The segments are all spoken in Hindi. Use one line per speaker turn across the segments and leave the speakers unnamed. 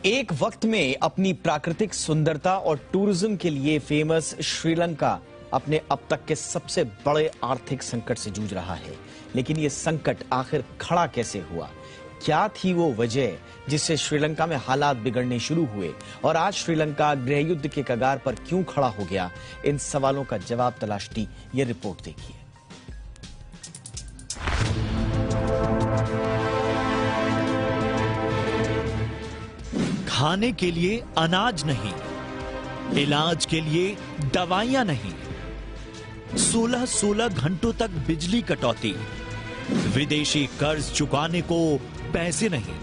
एक वक्त में अपनी प्राकृतिक सुंदरता और टूरिज्म के लिए फेमस श्रीलंका अपने अब तक के सबसे बड़े आर्थिक संकट से जूझ रहा है। लेकिन ये संकट आखिर खड़ा कैसे हुआ? क्या थी वो वजह जिससे श्रीलंका में हालात बिगड़ने शुरू हुए और आज श्रीलंका गृह युद्ध के कगार पर क्यों खड़ा हो गया? इन सवालों का जवाब तलाशती ये रिपोर्ट देखिए।
खाने के लिए अनाज नहीं, इलाज के लिए दवाइयां नहीं, 16 घंटों तक बिजली कटौती, विदेशी कर्ज चुकाने को पैसे नहीं।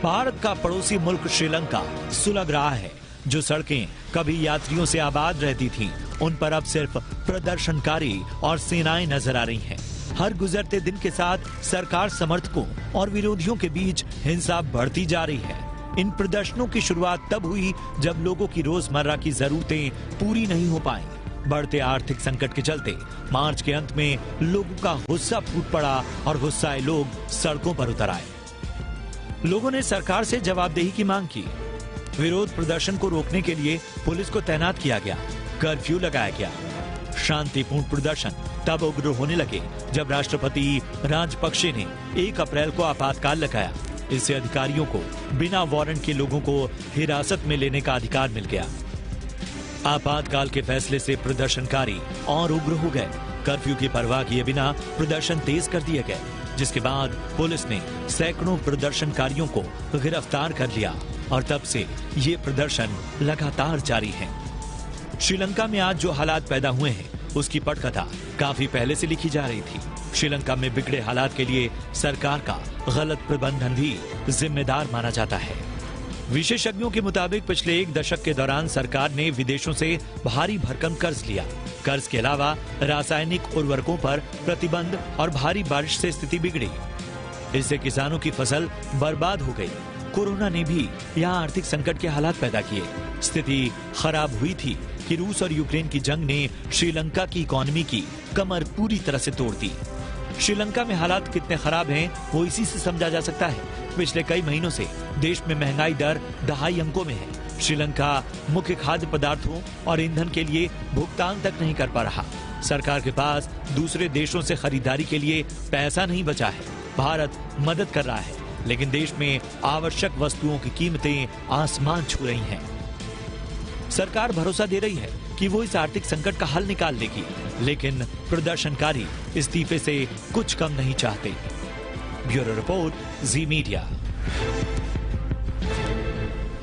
भारत का पड़ोसी मुल्क श्रीलंका सुलग रहा है। जो सड़कें कभी यात्रियों से आबाद रहती थीं, उन पर अब सिर्फ प्रदर्शनकारी और सेनाएं नजर आ रही हैं। हर गुजरते दिन के साथ सरकार समर्थकों और विरोधियों के बीच हिंसा बढ़ती जा रही है। इन प्रदर्शनों की शुरुआत तब हुई जब लोगों की रोजमर्रा की जरूरतें पूरी नहीं हो पाईं। बढ़ते आर्थिक संकट के चलते मार्च के अंत में लोगों का गुस्सा फूट पड़ा और गुस्साए लोग सड़कों पर उतर आए। लोगों ने सरकार से जवाबदेही की मांग की। विरोध प्रदर्शन को रोकने के लिए पुलिस को तैनात किया गया, कर्फ्यू लगाया गया। शांतिपूर्ण प्रदर्शन तब उग्र होने लगे जब राष्ट्रपति राजपक्षे ने 1 अप्रैल को आपातकाल लगाया। इससे अधिकारियों को बिना वारंट के लोगों को हिरासत में लेने का अधिकार मिल गया। आपातकाल के फैसले से प्रदर्शनकारी और उग्र हो गए। कर्फ्यू की परवाह किए बिना प्रदर्शन तेज कर दिए गए, जिसके बाद पुलिस ने सैकड़ों प्रदर्शनकारियों को गिरफ्तार कर लिया और तब से ये प्रदर्शन लगातार जारी है। श्रीलंका में आज जो हालात पैदा हुए हैं, उसकी पटकथा काफी पहले से लिखी जा रही थी। श्रीलंका में बिगड़े हालात के लिए सरकार का गलत प्रबंधन भी जिम्मेदार माना जाता है। विशेषज्ञों के मुताबिक पिछले 1 दशक के दौरान सरकार ने विदेशों से भारी भरकम कर्ज लिया। कर्ज के अलावा रासायनिक उर्वरकों पर प्रतिबंध और भारी बारिश से स्थिति बिगड़ी। इससे किसानों की फसल बर्बाद हो गई। कोरोना ने भी यहाँ आर्थिक संकट के हालात पैदा किए। स्थिति खराब हुई थी कि रूस और यूक्रेन की जंग ने श्रीलंका की इकोनॉमी की कमर पूरी तरह से तोड़ दी। श्रीलंका में हालात कितने खराब हैं, वो इसी से समझा जा सकता है। पिछले कई महीनों से देश में महंगाई दर दहाई अंकों में है। श्रीलंका मुख्य खाद्य पदार्थों और ईंधन के लिए भुगतान तक नहीं कर पा रहा। सरकार के पास दूसरे देशों से खरीदारी के लिए पैसा नहीं बचा है। भारत मदद कर रहा है, लेकिन देश में आवश्यक वस्तुओं की कीमतें आसमान छू रही हैं। सरकार भरोसा दे रही है कि वो इस आर्थिक संकट का हल निकाल लेगी, लेकिन प्रदर्शनकारी इस्तीफे से कुछ कम नहीं चाहते। ब्यूरो रिपोर्ट, जी मीडिया।